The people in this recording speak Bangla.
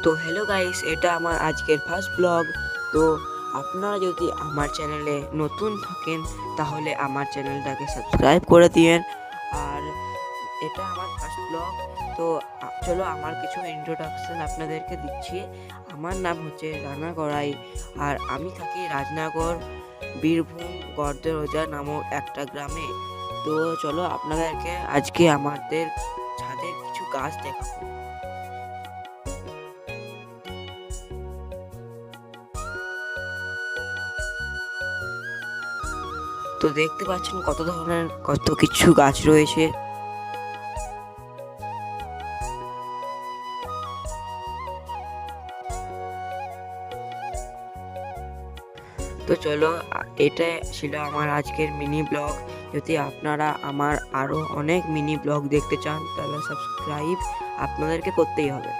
তো হ্যালো গাইস, এটা আমার আজকের ফার্স্ট ব্লগ। তো আপনারা যদি আমার চ্যানেলে নতুন থাকেন তাহলে আমার চ্যানেলটাকে সাবস্ক্রাইব করে দিয়েন। আর এটা আমার ফার্স্ট ব্লগ। তো চলো আমার কিছু ইন্ট্রোডাকশন আপনাদেরকে দিচ্ছি। আমার নাম হচ্ছে রানা গড়াই, আর আমি থাকি রাজনগর, বীরভূম গর্দরোজা নামক একটা গ্রামে। তো চলো আপনাদেরকে আজকে আমাদের ছাদের কিছু গাছ দেখাবো। তো দেখতে পাচ্ছেন কত ধরনের কত কিছু গাছ রয়েছে। তো চলো, এটা ছিল আমার আজকের মিনি ব্লগ। যদি আপনারা আমার আরো অনেক মিনি ব্লগ দেখতে চান তাহলে সাবস্ক্রাইব আপনাদেরকে করতেই হবে।